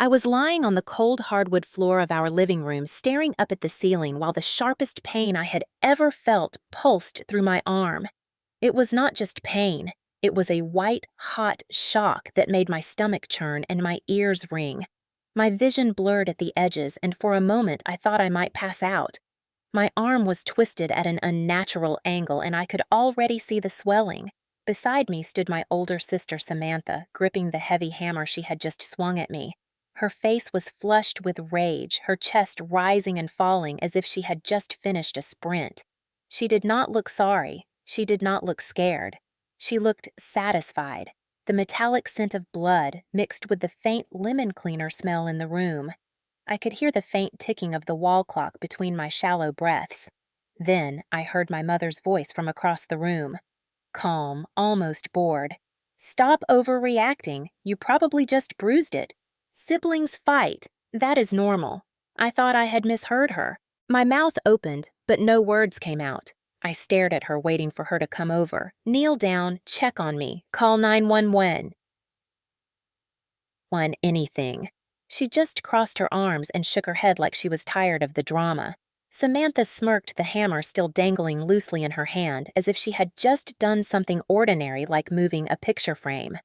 I was lying on the cold hardwood floor of our living room, staring up at the ceiling while the sharpest pain I had ever felt pulsed through my arm. It was not just pain, it was a white, hot shock that made my stomach churn and my ears ring. My vision blurred at the edges, and for a moment I thought I might pass out. My arm was twisted at an unnatural angle, and I could already see the swelling. Beside me stood my older sister Samantha, gripping the heavy hammer she had just swung at me. Her face was flushed with rage, her chest rising and falling as if she had just finished a sprint. She did not look sorry. She did not look scared. She looked satisfied, the metallic scent of blood mixed with the faint lemon cleaner smell in the room. I could hear the faint ticking of the wall clock between my shallow breaths. Then I heard my mother's voice from across the room. Calm, almost bored. "Stop overreacting. You probably just bruised it. Siblings fight. That is normal." I thought I had misheard her. My mouth opened, but no words came out. I stared at her, waiting for her to come over, kneel down, check on me, call 911. Anything. She just crossed her arms and shook her head like she was tired of the drama. Samantha smirked, the hammer still dangling loosely in her hand, as if she had just done something ordinary like moving a picture frame.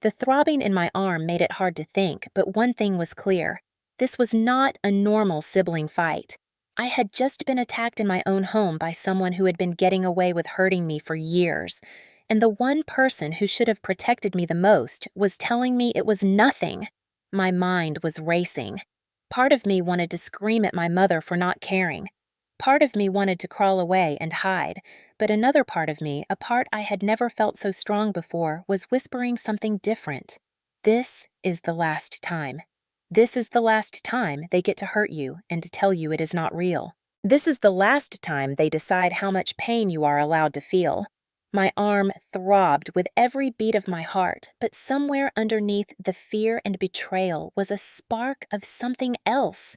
The throbbing in my arm made it hard to think, but one thing was clear. This was not a normal sibling fight. I had just been attacked in my own home by someone who had been getting away with hurting me for years, and the one person who should have protected me the most was telling me it was nothing. My mind was racing. Part of me wanted to scream at my mother for not caring. Part of me wanted to crawl away and hide, but another part of me, a part I had never felt so strong before, was whispering something different. This is the last time. This is the last time they get to hurt you and to tell you it is not real. This is the last time they decide how much pain you are allowed to feel. My arm throbbed with every beat of my heart, but somewhere underneath the fear and betrayal was a spark of something else.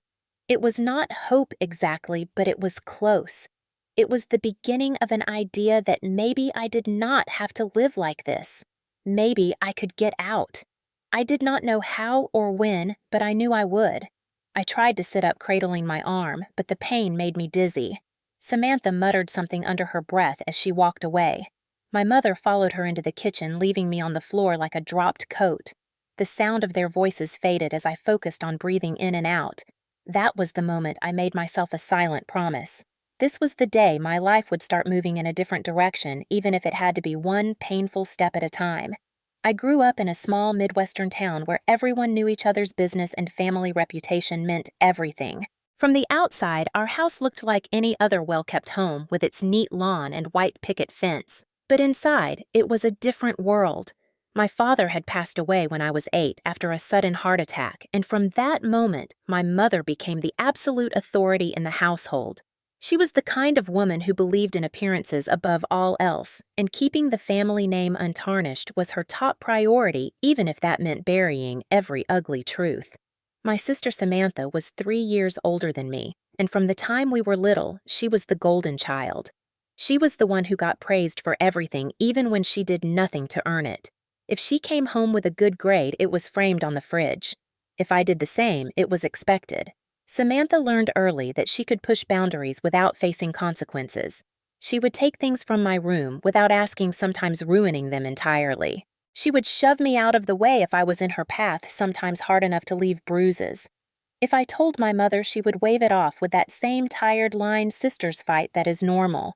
It was not hope exactly, but it was close. It was the beginning of an idea that maybe I did not have to live like this. Maybe I could get out. I did not know how or when, but I knew I would. I tried to sit up, cradling my arm, but the pain made me dizzy. Samantha muttered something under her breath as she walked away. My mother followed her into the kitchen, leaving me on the floor like a dropped coat. The sound of their voices faded as I focused on breathing in and out. That was the moment I made myself a silent promise. This was the day my life would start moving in a different direction, even if it had to be one painful step at a time. I grew up in a small Midwestern town where everyone knew each other's business and family reputation meant everything. From the outside, our house looked like any other well-kept home with its neat lawn and white picket fence. But inside, it was a different world. My father had passed away when I was 8 after a sudden heart attack, and from that moment, my mother became the absolute authority in the household. She was the kind of woman who believed in appearances above all else, and keeping the family name untarnished was her top priority, even if that meant burying every ugly truth. My sister Samantha was 3 years older than me, and from the time we were little, she was the golden child. She was the one who got praised for everything, even when she did nothing to earn it. If she came home with a good grade, it was framed on the fridge. If I did the same, it was expected. Samantha learned early that she could push boundaries without facing consequences. She would take things from my room without asking, sometimes ruining them entirely. She would shove me out of the way if I was in her path, sometimes hard enough to leave bruises. If I told my mother, she would wave it off with that same tired line, "Sisters fight, that is normal."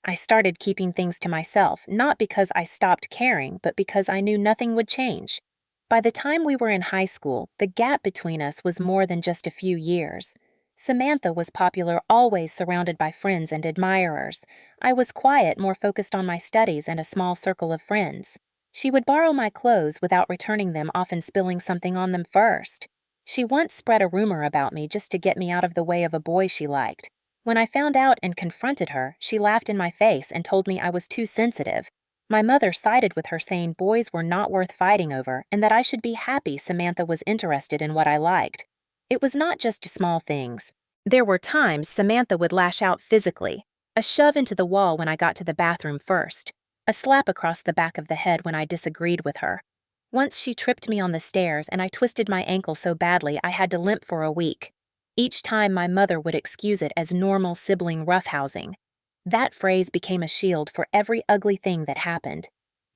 I started keeping things to myself, not because I stopped caring, but because I knew nothing would change. By the time we were in high school, the gap between us was more than just a few years. Samantha was popular, always surrounded by friends and admirers. I was quiet, more focused on my studies and a small circle of friends. She would borrow my clothes without returning them, often spilling something on them first. She once spread a rumor about me just to get me out of the way of a boy she liked. When I found out and confronted her, she laughed in my face and told me I was too sensitive. My mother sided with her, saying boys were not worth fighting over and that I should be happy Samantha was interested in what I liked. It was not just small things. There were times Samantha would lash out physically, a shove into the wall when I got to the bathroom first, a slap across the back of the head when I disagreed with her. Once she tripped me on the stairs and I twisted my ankle so badly I had to limp for a week. Each time my mother would excuse it as normal sibling roughhousing. That phrase became a shield for every ugly thing that happened.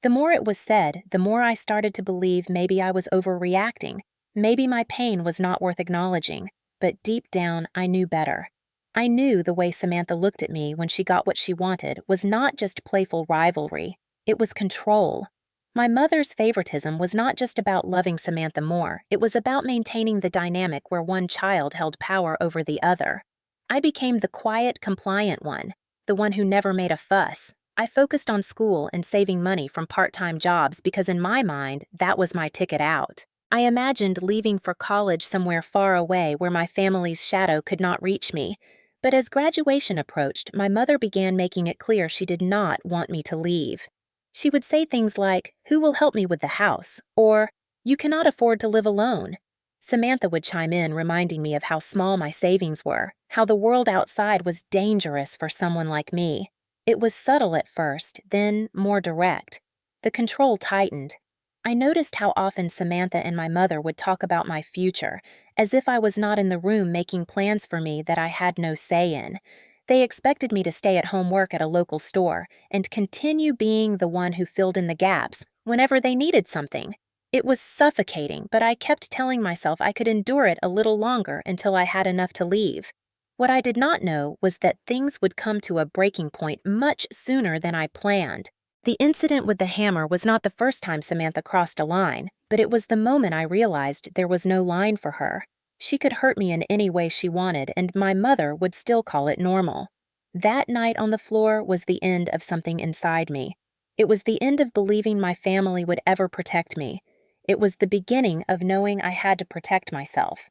The more it was said, the more I started to believe maybe I was overreacting. Maybe my pain was not worth acknowledging, but deep down I knew better. I knew the way Samantha looked at me when she got what she wanted was not just playful rivalry, it was control. My mother's favoritism was not just about loving Samantha more, it was about maintaining the dynamic where one child held power over the other. I became the quiet, compliant one, the one who never made a fuss. I focused on school and saving money from part-time jobs because in my mind, that was my ticket out. I imagined leaving for college somewhere far away where my family's shadow could not reach me. But as graduation approached, my mother began making it clear she did not want me to leave. She would say things like, "Who will help me with the house?" or, "You cannot afford to live alone." Samantha would chime in, reminding me of how small my savings were, how the world outside was dangerous for someone like me. It was subtle at first, then more direct. The control tightened. I noticed how often Samantha and my mother would talk about my future, as if I was not in the room making plans for me that I had no say in. They expected me to stay at home work at a local store and continue being the one who filled in the gaps whenever they needed something. It was suffocating, but I kept telling myself I could endure it a little longer until I had enough to leave. What I did not know was that things would come to a breaking point much sooner than I planned. The incident with the hammer was not the first time Samantha crossed a line, but it was the moment I realized there was no line for her. She could hurt me in any way she wanted, and my mother would still call it normal. That night on the floor was the end of something inside me. It was the end of believing my family would ever protect me. It was the beginning of knowing I had to protect myself.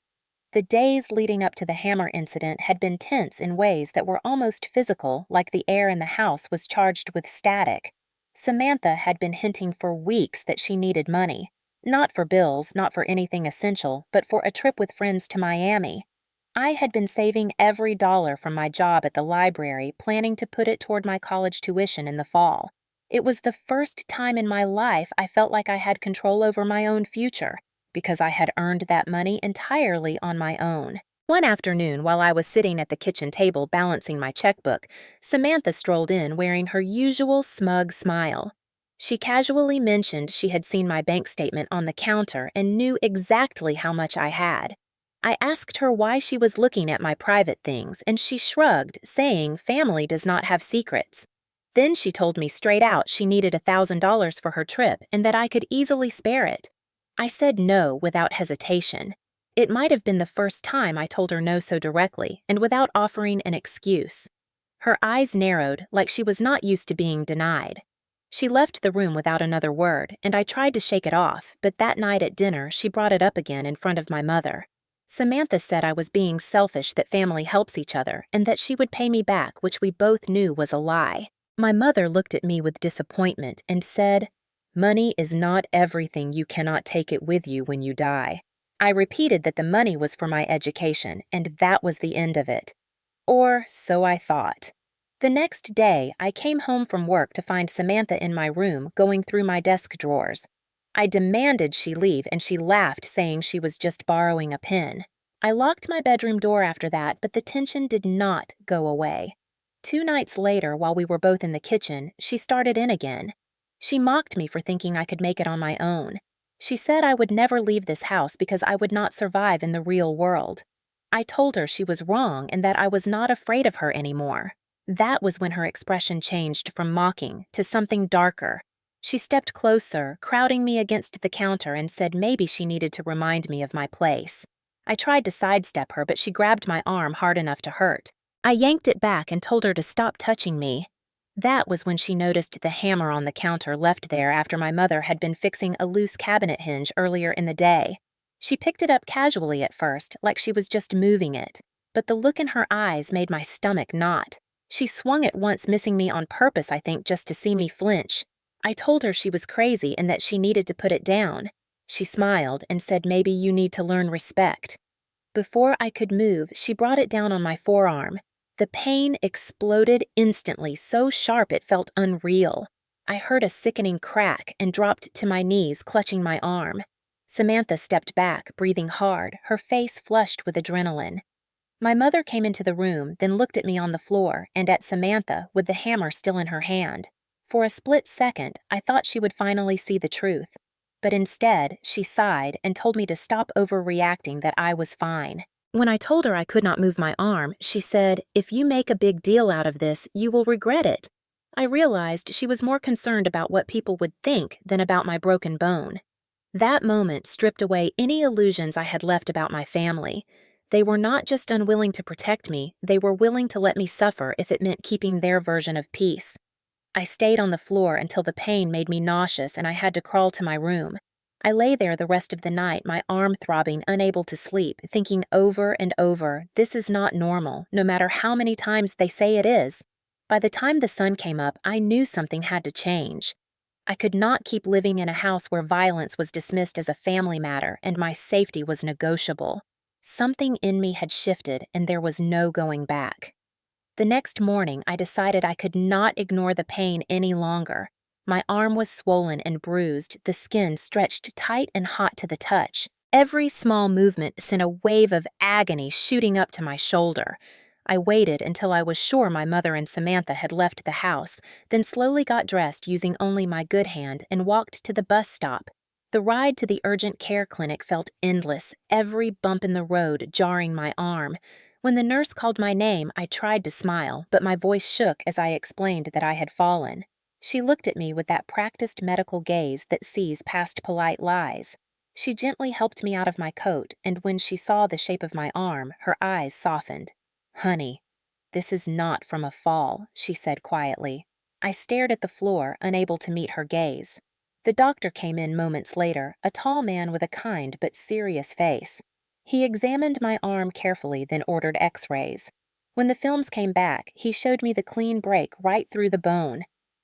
The days leading up to the hammer incident had been tense in ways that were almost physical, like the air in the house was charged with static. Samantha had been hinting for weeks that she needed money. Not for bills, not for anything essential, but for a trip with friends to Miami. I had been saving every dollar from my job at the library, planning to put it toward my college tuition in the fall. It was the first time in my life I felt like I had control over my own future, because I had earned that money entirely on my own. One afternoon, while I was sitting at the kitchen table balancing my checkbook, Samantha strolled in wearing her usual smug smile. She casually mentioned she had seen my bank statement on the counter and knew exactly how much I had. I asked her why she was looking at my private things, and she shrugged, saying family does not have secrets. Then she told me straight out she needed $1,000 for her trip and that I could easily spare it. I said no without hesitation. It might have been the first time I told her no so directly and without offering an excuse. Her eyes narrowed, like she was not used to being denied. She left the room without another word, and I tried to shake it off, but that night at dinner she brought it up again in front of my mother. Samantha said I was being selfish, that family helps each other, and that she would pay me back, which we both knew was a lie. My mother looked at me with disappointment and said, "Money is not everything. You cannot take it with you when you die." I repeated that the money was for my education, and that was the end of it. Or so I thought. The next day, I came home from work to find Samantha in my room going through my desk drawers. I demanded she leave, and she laughed, saying she was just borrowing a pen. I locked my bedroom door after that, but the tension did not go away. 2 nights later, while we were both in the kitchen, she started in again. She mocked me for thinking I could make it on my own. She said I would never leave this house because I would not survive in the real world. I told her she was wrong and that I was not afraid of her anymore. That was when her expression changed from mocking to something darker. She stepped closer, crowding me against the counter, and said maybe she needed to remind me of my place. I tried to sidestep her, but she grabbed my arm hard enough to hurt. I yanked it back and told her to stop touching me. That was when she noticed the hammer on the counter left there after my mother had been fixing a loose cabinet hinge earlier in the day. She picked it up casually at first, like she was just moving it, but the look in her eyes made my stomach knot. She swung it once, missing me on purpose, I think, just to see me flinch. I told her she was crazy and that she needed to put it down. She smiled and said maybe you need to learn respect. Before I could move, she brought it down on my forearm. The pain exploded instantly, so sharp it felt unreal. I heard a sickening crack and dropped to my knees, clutching my arm. Samantha stepped back, breathing hard, her face flushed with adrenaline. My mother came into the room, then looked at me on the floor and at Samantha with the hammer still in her hand. For a split second, I thought she would finally see the truth. But instead, she sighed and told me to stop overreacting, that I was fine. When I told her I could not move my arm, she said, "If you make a big deal out of this, you will regret it." I realized she was more concerned about what people would think than about my broken bone. That moment stripped away any illusions I had left about my family. They were not just unwilling to protect me, they were willing to let me suffer if it meant keeping their version of peace. I stayed on the floor until the pain made me nauseous and I had to crawl to my room. I lay there the rest of the night, my arm throbbing, unable to sleep, thinking over and over, this is not normal, no matter how many times they say it is. By the time the sun came up, I knew something had to change. I could not keep living in a house where violence was dismissed as a family matter and my safety was negotiable. Something in me had shifted and there was no going back. The next morning, I decided I could not ignore the pain any longer. My arm was swollen and bruised, the skin stretched tight and hot to the touch. Every small movement sent a wave of agony shooting up to my shoulder. I waited until I was sure my mother and Samantha had left the house, then slowly got dressed using only my good hand and walked to the bus stop. The ride to the urgent care clinic felt endless, every bump in the road jarring my arm. When the nurse called my name, I tried to smile, but my voice shook as I explained that I had fallen. She looked at me with that practiced medical gaze that sees past polite lies. She gently helped me out of my coat, and when she saw the shape of my arm, her eyes softened. "Honey, this is not from a fall," she said quietly. I stared at the floor, unable to meet her gaze. The doctor came in moments later, a tall man with a kind but serious face. He examined my arm carefully, then ordered x-rays. When the films came back, he showed me the clean break right through the bone.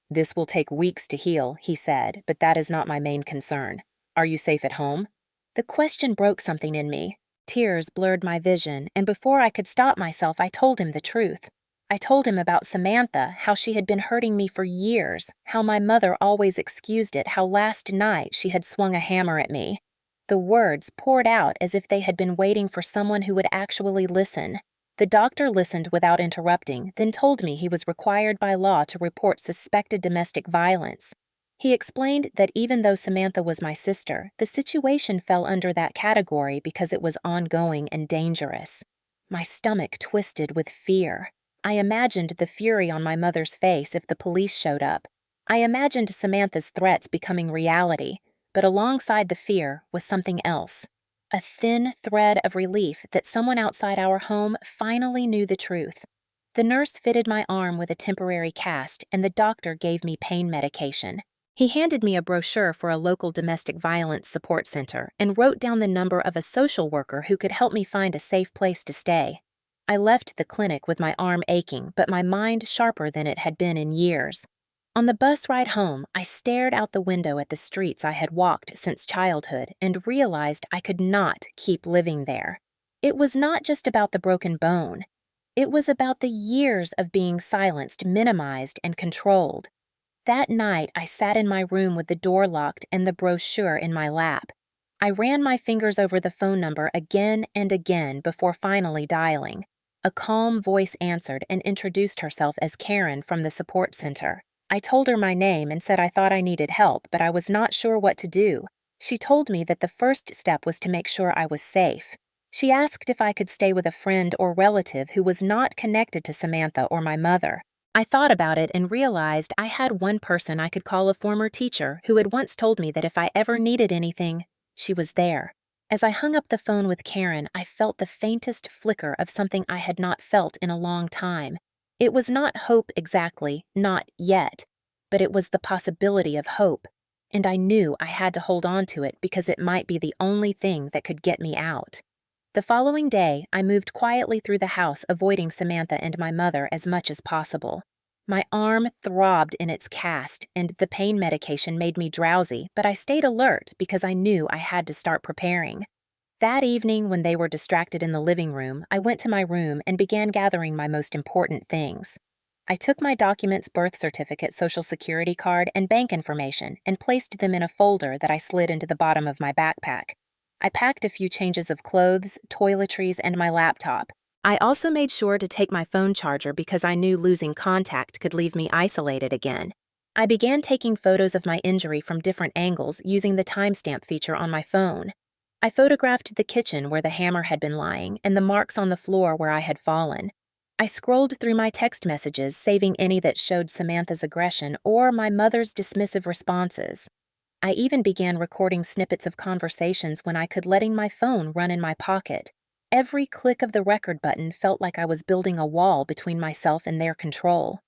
"This will take weeks to heal," he said, "but that is not my main concern. Are you safe at home?" The question broke something in me. Tears blurred my vision, and before I could stop myself, I told him the truth. I told him about Samantha, how she had been hurting me for years, how my mother always excused it, how last night she had swung a hammer at me. The words poured out as if they had been waiting for someone who would actually listen. The doctor listened without interrupting, then told me he was required by law to report suspected domestic violence. He explained that even though Samantha was my sister, the situation fell under that category because it was ongoing and dangerous. My stomach twisted with fear. I imagined the fury on my mother's face if the police showed up. I imagined Samantha's threats becoming reality. But alongside the fear was something else. A thin thread of relief that someone outside our home finally knew the truth. The nurse fitted my arm with a temporary cast, and the doctor gave me pain medication. He handed me a brochure for a local domestic violence support center and wrote down the number of a social worker who could help me find a safe place to stay. I left the clinic with my arm aching, but my mind sharper than it had been in years. On the bus ride home, I stared out the window at the streets I had walked since childhood and realized I could not keep living there. It was not just about the broken bone. It was about the years of being silenced, minimized, and controlled. That night, I sat in my room with the door locked and the brochure in my lap. I ran my fingers over the phone number again and again before finally dialing. A calm voice answered and introduced herself as Karen from the support center. I told her my name and said I thought I needed help, but I was not sure what to do. She told me that the first step was to make sure I was safe. She asked if I could stay with a friend or relative who was not connected to Samantha or my mother. I thought about it and realized I had one person I could call, a former teacher who had once told me that if I ever needed anything, she was there. As I hung up the phone with Karen, I felt the faintest flicker of something I had not felt in a long time. It was not hope exactly, not yet, but it was the possibility of hope, and I knew I had to hold on to it because it might be the only thing that could get me out. The following day, I moved quietly through the house, avoiding Samantha and my mother as much as possible. My arm throbbed in its cast, and the pain medication made me drowsy, but I stayed alert because I knew I had to start preparing. That evening, when they were distracted in the living room, I went to my room and began gathering my most important things. I took my documents, birth certificate, social security card, and bank information and placed them in a folder that I slid into the bottom of my backpack. I packed a few changes of clothes, toiletries, and my laptop. I also made sure to take my phone charger because I knew losing contact could leave me isolated again. I began taking photos of my injury from different angles using the timestamp feature on my phone. I photographed the kitchen where the hammer had been lying and the marks on the floor where I had fallen. I scrolled through my text messages, saving any that showed Samantha's aggression or my mother's dismissive responses. I even began recording snippets of conversations when I could, letting my phone run in my pocket. Every click of the record button felt like I was building a wall between myself and their control.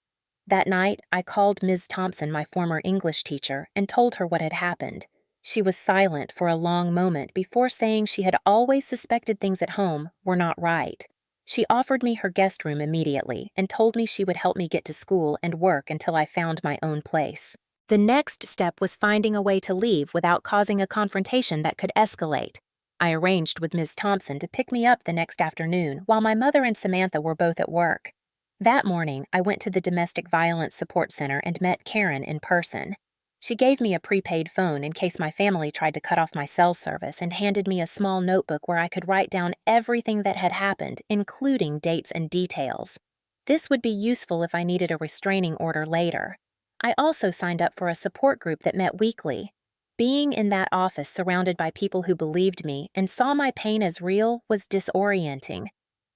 That night, I called Ms. Thompson, my former English teacher, and told her what had happened. She was silent for a long moment before saying she had always suspected things at home were not right. She offered me her guest room immediately and told me she would help me get to school and work until I found my own place. The next step was finding a way to leave without causing a confrontation that could escalate. I arranged with Ms. Thompson to pick me up the next afternoon while my mother and Samantha were both at work. That morning, I went to the Domestic Violence Support Center and met Karen in person. She gave me a prepaid phone in case my family tried to cut off my cell service and handed me a small notebook where I could write down everything that had happened, including dates and details. This would be useful if I needed a restraining order later. I also signed up for a support group that met weekly. Being in that office surrounded by people who believed me and saw my pain as real was disorienting.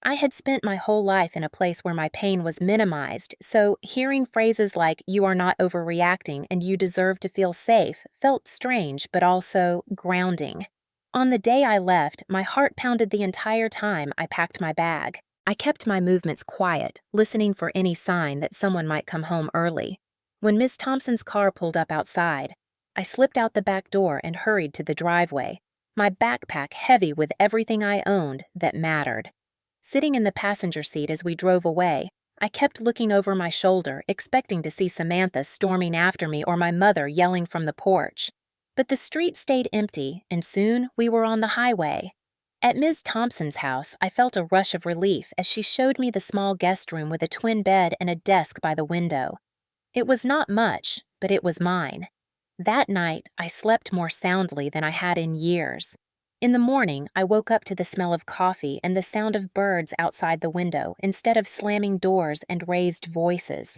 I had spent my whole life in a place where my pain was minimized, so hearing phrases like, "You are not overreacting and you deserve to feel safe," felt strange but also grounding. On the day I left, my heart pounded the entire time I packed my bag. I kept my movements quiet, listening for any sign that someone might come home early. When Miss Thompson's car pulled up outside, I slipped out the back door and hurried to the driveway, my backpack heavy with everything I owned that mattered. Sitting in the passenger seat as we drove away, I kept looking over my shoulder, expecting to see Samantha storming after me or my mother yelling from the porch. But the street stayed empty, and soon we were on the highway. At Ms. Thompson's house, I felt a rush of relief as she showed me the small guest room with a twin bed and a desk by the window. It was not much, but it was mine. That night, I slept more soundly than I had in years. In the morning, I woke up to the smell of coffee and the sound of birds outside the window instead of slamming doors and raised voices.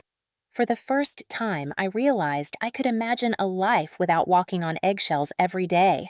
For the first time, I realized I could imagine a life without walking on eggshells every day.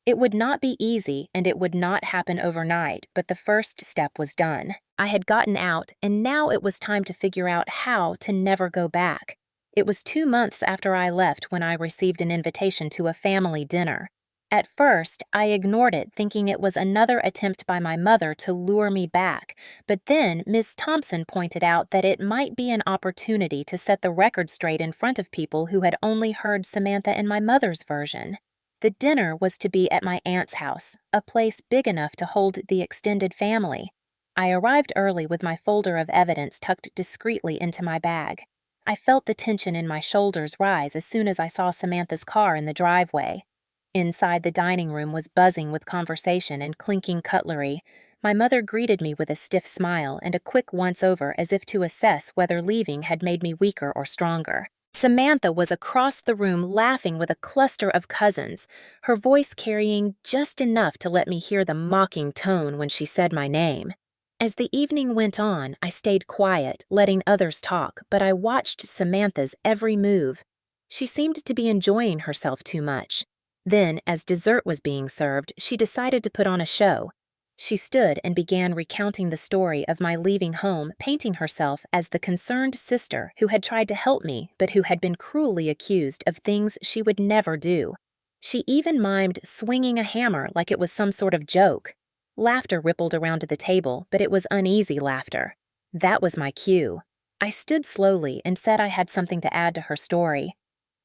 It would not be easy and it would not happen overnight, but the first step was done. I had gotten out, and now it was time to figure out how to never go back. It was 2 months after I left when I received an invitation to a family dinner. At first, I ignored it, thinking it was another attempt by my mother to lure me back, but then Miss Thompson pointed out that it might be an opportunity to set the record straight in front of people who had only heard Samantha and my mother's version. The dinner was to be at my aunt's house, a place big enough to hold the extended family. I arrived early with my folder of evidence tucked discreetly into my bag. I felt the tension in my shoulders rise as soon as I saw Samantha's car in the driveway. Inside, the dining room was buzzing with conversation and clinking cutlery. My mother greeted me with a stiff smile and a quick once-over as if to assess whether leaving had made me weaker or stronger. Samantha was across the room laughing with a cluster of cousins, her voice carrying just enough to let me hear the mocking tone when she said my name. As the evening went on, I stayed quiet, letting others talk, but I watched Samantha's every move. She seemed to be enjoying herself too much. Then, as dessert was being served, she decided to put on a show. She stood and began recounting the story of my leaving home, painting herself as the concerned sister who had tried to help me but who had been cruelly accused of things she would never do. She even mimed swinging a hammer like it was some sort of joke. Laughter rippled around the table, but it was uneasy laughter. That was my cue. I stood slowly and said I had something to add to her story.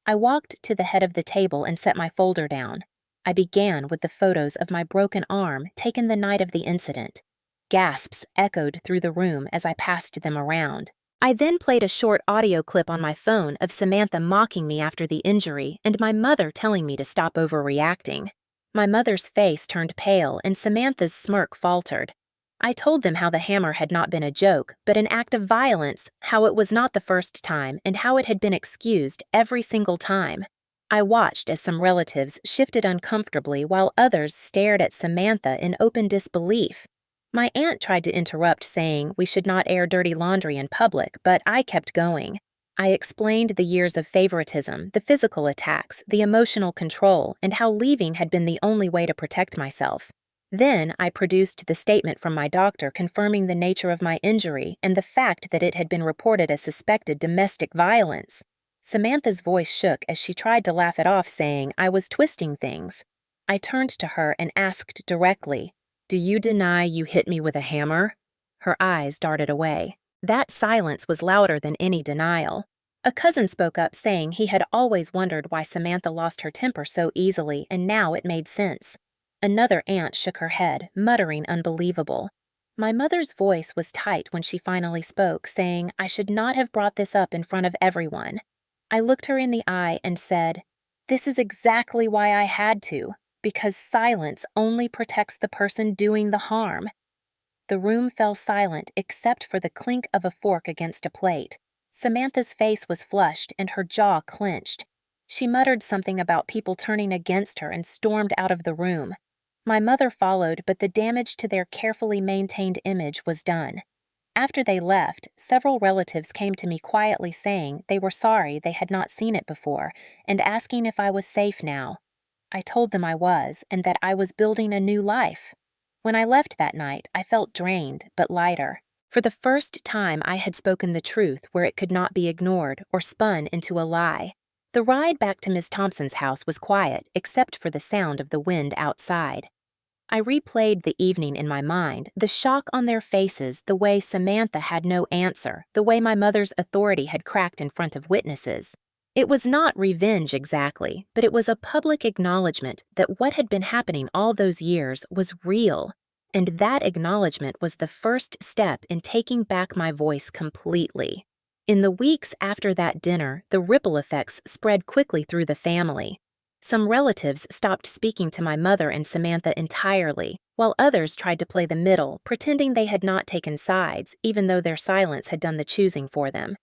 I walked to the head of the table and set my folder down. I began with the photos of my broken arm taken the night of the incident. Gasps echoed through the room as I passed them around. I then played a short audio clip on my phone of Samantha mocking me after the injury and my mother telling me to stop overreacting. My mother's face turned pale and Samantha's smirk faltered. I told them how the hammer had not been a joke, but an act of violence, how it was not the first time, and how it had been excused every single time. I watched as some relatives shifted uncomfortably while others stared at Samantha in open disbelief. My aunt tried to interrupt, saying we should not air dirty laundry in public, but I kept going. I explained the years of favoritism, the physical attacks, the emotional control, and how leaving had been the only way to protect myself. Then I produced the statement from my doctor confirming the nature of my injury and the fact that it had been reported as suspected domestic violence. Samantha's voice shook as she tried to laugh it off, saying I was twisting things. I turned to her and asked directly, "Do you deny you hit me with a hammer?" Her eyes darted away. That silence was louder than any denial. A cousin spoke up, saying he had always wondered why Samantha lost her temper so easily, and now it made sense. Another aunt shook her head, muttering unbelievable. My mother's voice was tight when she finally spoke, saying I should not have brought this up in front of everyone. I looked her in the eye and said, "This is exactly why I had to, because silence only protects the person doing the harm." The room fell silent except for the clink of a fork against a plate. Samantha's face was flushed and her jaw clenched. She muttered something about people turning against her and stormed out of the room. My mother followed, but the damage to their carefully maintained image was done. After they left, several relatives came to me quietly saying they were sorry they had not seen it before and asking if I was safe now. I told them I was and that I was building a new life. When I left that night, I felt drained but lighter. For the first time, I had spoken the truth where it could not be ignored or spun into a lie. The ride back to Miss Thompson's house was quiet except for the sound of the wind outside. I replayed the evening in my mind, the shock on their faces, the way Samantha had no answer, the way my mother's authority had cracked in front of witnesses. It was not revenge exactly, but it was a public acknowledgement that what had been happening all those years was real, and that acknowledgement was the first step in taking back my voice completely. In the weeks after that dinner, the ripple effects spread quickly through the family. Some relatives stopped speaking to my mother and Samantha entirely, while others tried to play the middle, pretending they had not taken sides, even though their silence had done the choosing for them.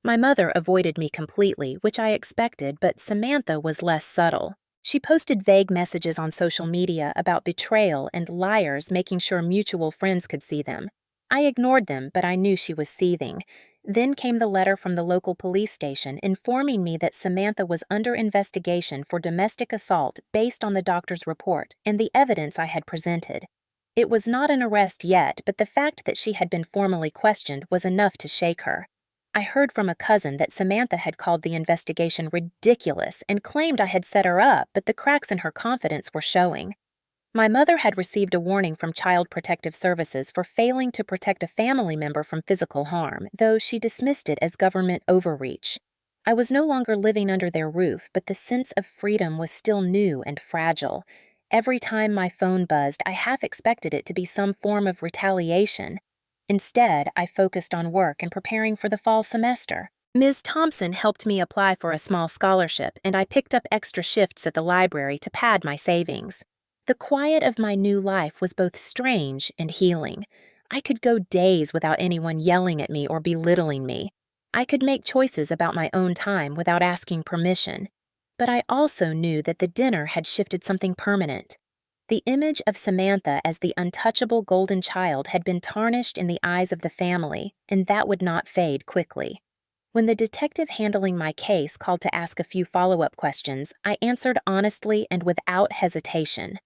My mother avoided me completely, which I expected, but Samantha was less subtle. She posted vague messages on social media about betrayal and liars, making sure mutual friends could see them. I ignored them, but I knew she was seething. Then came the letter from the local police station informing me that Samantha was under investigation for domestic assault based on the doctor's report and the evidence I had presented. It was not an arrest yet, but the fact that she had been formally questioned was enough to shake her. I heard from a cousin that Samantha had called the investigation ridiculous and claimed I had set her up, but the cracks in her confidence were showing. My mother had received a warning from Child Protective Services for failing to protect a family member from physical harm, though she dismissed it as government overreach. I was no longer living under their roof, but the sense of freedom was still new and fragile. Every time my phone buzzed, I half expected it to be some form of retaliation. Instead, I focused on work and preparing for the fall semester. Ms. Thompson helped me apply for a small scholarship, and I picked up extra shifts at the library to pad my savings. The quiet of my new life was both strange and healing. I could go days without anyone yelling at me or belittling me. I could make choices about my own time without asking permission. But I also knew that the dinner had shifted something permanent. The image of Samantha as the untouchable golden child had been tarnished in the eyes of the family, and that would not fade quickly. When the detective handling my case called to ask a few follow-up questions, I answered honestly and without hesitation.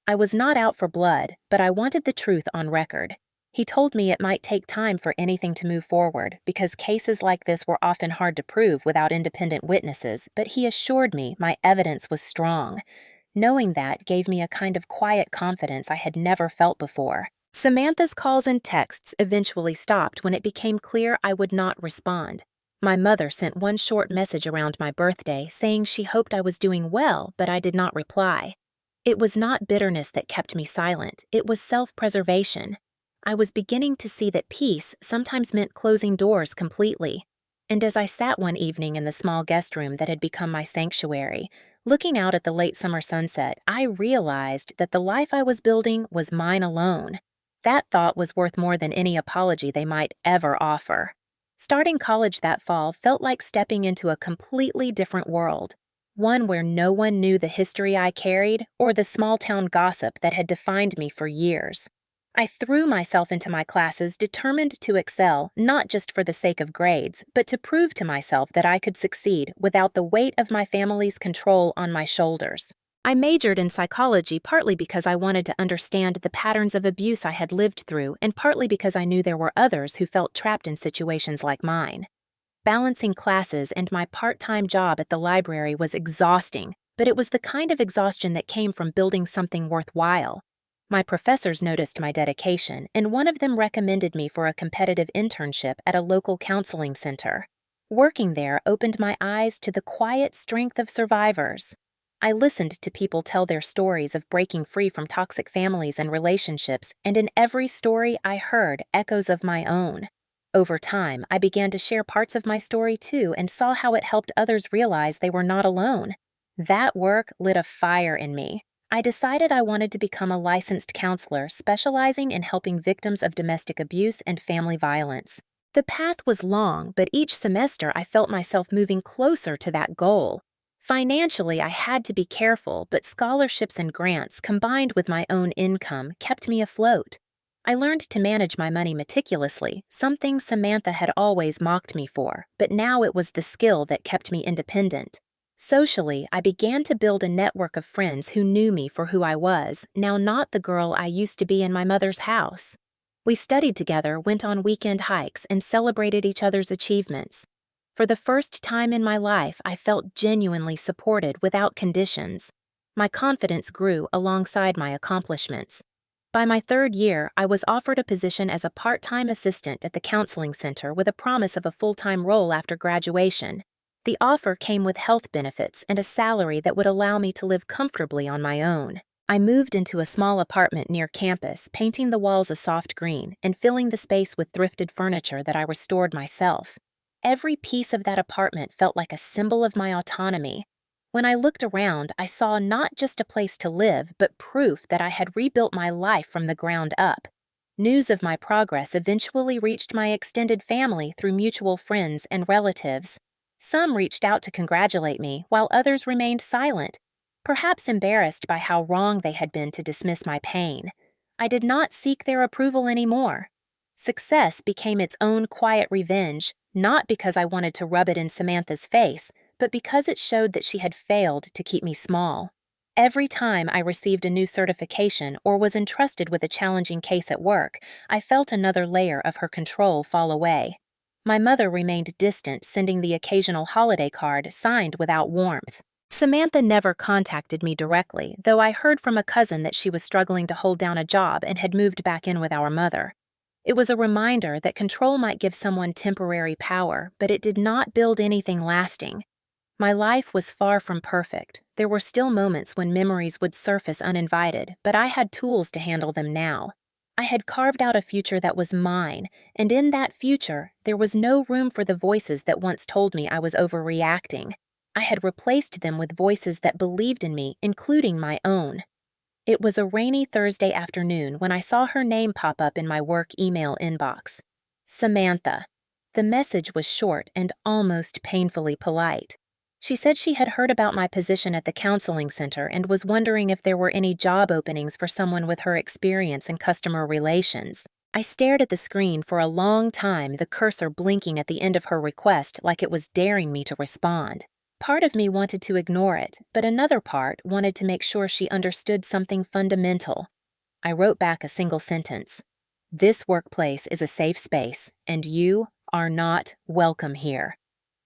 I was not out for blood, but I wanted the truth on record. He told me it might take time for anything to move forward because cases like this were often hard to prove without independent witnesses, but he assured me my evidence was strong. Knowing that gave me a kind of quiet confidence I had never felt before. Samantha's calls and texts eventually stopped when it became clear I would not respond. My mother sent one short message around my birthday saying she hoped I was doing well, but I did not reply. It was not bitterness that kept me silent, it was self-preservation. I was beginning to see that peace sometimes meant closing doors completely. And as I sat one evening in the small guest room that had become my sanctuary, looking out at the late summer sunset, I realized that the life I was building was mine alone. That thought was worth more than any apology they might ever offer. Starting college that fall felt like stepping into a completely different world, one where no one knew the history I carried or the small town gossip that had defined me for years. I threw myself into my classes determined to excel, not just for the sake of grades, but to prove to myself that I could succeed without the weight of my family's control on my shoulders. I majored in psychology partly because I wanted to understand the patterns of abuse I had lived through, and partly because I knew there were others who felt trapped in situations like mine. Balancing classes and my part-time job at the library was exhausting, but it was the kind of exhaustion that came from building something worthwhile. My professors noticed my dedication, and one of them recommended me for a competitive internship at a local counseling center. Working there opened my eyes to the quiet strength of survivors. I listened to people tell their stories of breaking free from toxic families and relationships, and in every story I heard echoes of my own. Over time, I began to share parts of my story too and saw how it helped others realize they were not alone. That work lit a fire in me. I decided I wanted to become a licensed counselor specializing in helping victims of domestic abuse and family violence. The path was long, but each semester I felt myself moving closer to that goal. Financially, I had to be careful, but scholarships and grants combined with my own income kept me afloat. I learned to manage my money meticulously, something Samantha had always mocked me for, but now it was the skill that kept me independent. Socially, I began to build a network of friends who knew me for who I was, now not the girl I used to be in my mother's house. We studied together, went on weekend hikes, and celebrated each other's achievements. For the first time in my life, I felt genuinely supported without conditions. My confidence grew alongside my accomplishments. By my third year, I was offered a position as a part-time assistant at the counseling center with a promise of a full-time role after graduation. The offer came with health benefits and a salary that would allow me to live comfortably on my own. I moved into a small apartment near campus, painting the walls a soft green and filling the space with thrifted furniture that I restored myself. Every piece of that apartment felt like a symbol of my autonomy. When I looked around, I saw not just a place to live, but proof that I had rebuilt my life from the ground up. News of my progress eventually reached my extended family through mutual friends and relatives. Some reached out to congratulate me, while others remained silent, perhaps embarrassed by how wrong they had been to dismiss my pain. I did not seek their approval anymore. Success became its own quiet revenge, not because I wanted to rub it in Samantha's face, but because it showed that she had failed to keep me small. Every time I received a new certification or was entrusted with a challenging case at work, I felt another layer of her control fall away. My mother remained distant, sending the occasional holiday card signed without warmth. Samantha never contacted me directly, though I heard from a cousin that she was struggling to hold down a job and had moved back in with our mother. It was a reminder that control might give someone temporary power, but it did not build anything lasting. My life was far from perfect. There were still moments when memories would surface uninvited, but I had tools to handle them now. I had carved out a future that was mine, and in that future, there was no room for the voices that once told me I was overreacting. I had replaced them with voices that believed in me, including my own. It was a rainy Thursday afternoon when I saw her name pop up in my work email inbox. Samantha. The message was short and almost painfully polite. She said she had heard about my position at the counseling center and was wondering if there were any job openings for someone with her experience in customer relations. I stared at the screen for a long time, the cursor blinking at the end of her request like it was daring me to respond. Part of me wanted to ignore it, but another part wanted to make sure she understood something fundamental. I wrote back a single sentence. This workplace is a safe space, and you are not welcome here.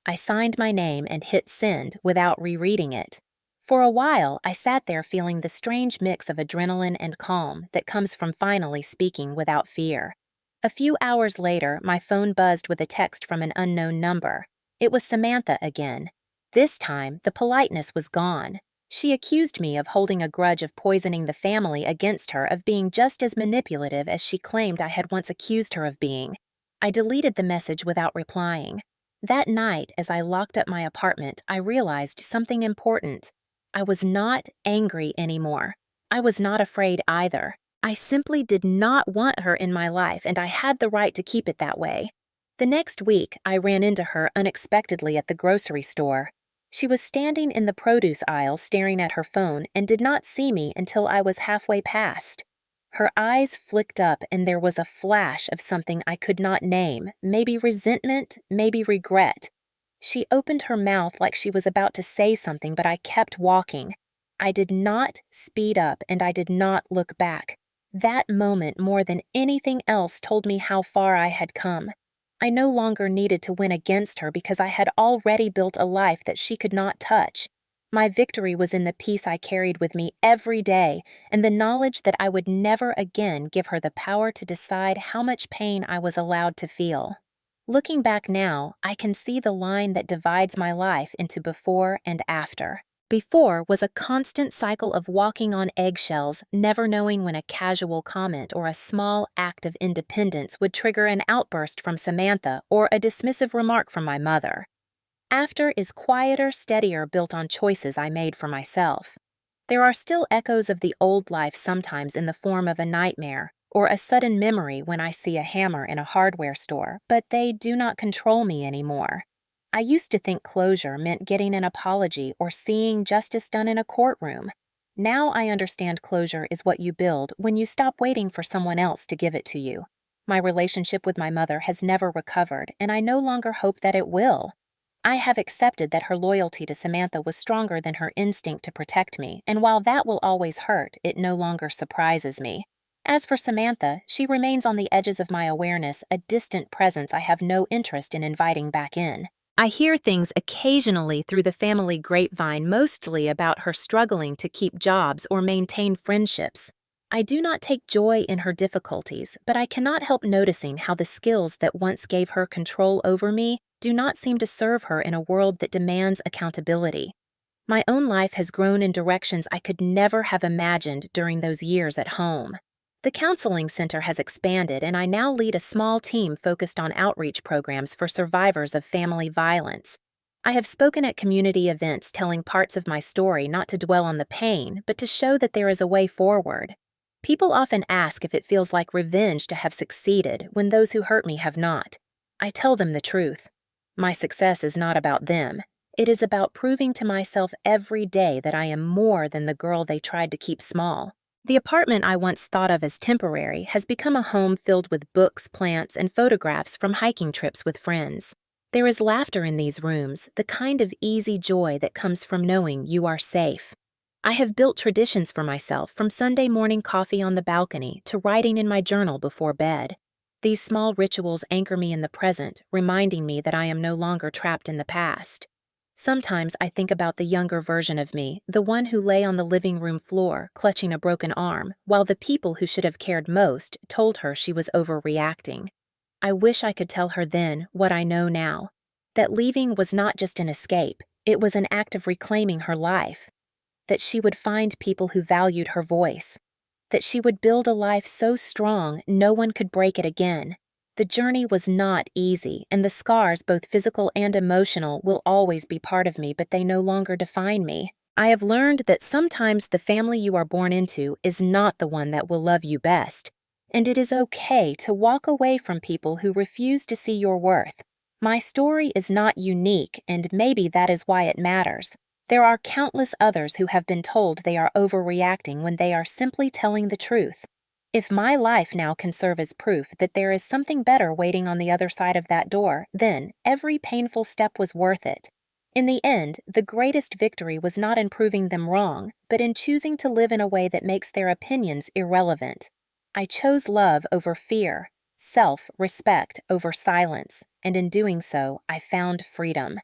I signed my name and hit send without rereading it. For a while, I sat there feeling the strange mix of adrenaline and calm that comes from finally speaking without fear. A few hours later, my phone buzzed with a text from an unknown number. It was Samantha again. This time, the politeness was gone. She accused me of holding a grudge of poisoning the family against her, of being just as manipulative as she claimed I had once accused her of being. I deleted the message without replying. That night, as I locked up my apartment, I realized something important. I was not angry anymore. I was not afraid either. I simply did not want her in my life, and I had the right to keep it that way. The next week, I ran into her unexpectedly at the grocery store. She was standing in the produce aisle staring at her phone and did not see me until I was halfway past. Her eyes flicked up, and there was a flash of something I could not name, maybe resentment, maybe regret. She opened her mouth like she was about to say something, but I kept walking. I did not speed up, and I did not look back. That moment, more than anything else, told me how far I had come. I no longer needed to win against her because I had already built a life that she could not touch. My victory was in the peace I carried with me every day and the knowledge that I would never again give her the power to decide how much pain I was allowed to feel. Looking back now, I can see the line that divides my life into before and after. Before was a constant cycle of walking on eggshells, never knowing when a casual comment or a small act of independence would trigger an outburst from Samantha or a dismissive remark from my mother. After is quieter, steadier, built on choices I made for myself. There are still echoes of the old life sometimes in the form of a nightmare or a sudden memory when I see a hammer in a hardware store, but they do not control me anymore. I used to think closure meant getting an apology or seeing justice done in a courtroom. Now I understand closure is what you build when you stop waiting for someone else to give it to you. My relationship with my mother has never recovered, and I no longer hope that it will. I have accepted that her loyalty to Samantha was stronger than her instinct to protect me, and while that will always hurt, it no longer surprises me. As for Samantha, she remains on the edges of my awareness, a distant presence I have no interest in inviting back in. I hear things occasionally through the family grapevine, mostly about her struggling to keep jobs or maintain friendships. I do not take joy in her difficulties, but I cannot help noticing how the skills that once gave her control over me do not seem to serve her in a world that demands accountability. My own life has grown in directions I could never have imagined during those years at home. The counseling center has expanded, and I now lead a small team focused on outreach programs for survivors of family violence. I have spoken at community events telling parts of my story not to dwell on the pain, but to show that there is a way forward. People often ask if it feels like revenge to have succeeded when those who hurt me have not. I tell them the truth. My success is not about them. It is about proving to myself every day that I am more than the girl they tried to keep small. The apartment I once thought of as temporary has become a home filled with books, plants, and photographs from hiking trips with friends. There is laughter in these rooms, the kind of easy joy that comes from knowing you are safe. I have built traditions for myself, from Sunday morning coffee on the balcony to writing in my journal before bed. These small rituals anchor me in the present, reminding me that I am no longer trapped in the past. Sometimes I think about the younger version of me, the one who lay on the living room floor, clutching a broken arm, while the people who should have cared most told her she was overreacting. I wish I could tell her then what I know now, that leaving was not just an escape, it was an act of reclaiming her life, that she would find people who valued her voice, that she would build a life so strong no one could break it again. The journey was not easy, and the scars, both physical and emotional, will always be part of me, but they no longer define me. I have learned that sometimes the family you are born into is not the one that will love you best, and it is okay to walk away from people who refuse to see your worth. My story is not unique, and maybe that is why it matters. There are countless others who have been told they are overreacting when they are simply telling the truth. If my life now can serve as proof that there is something better waiting on the other side of that door, then every painful step was worth it. In the end, the greatest victory was not in proving them wrong, but in choosing to live in a way that makes their opinions irrelevant. I chose love over fear, self-respect over silence, and in doing so, I found freedom.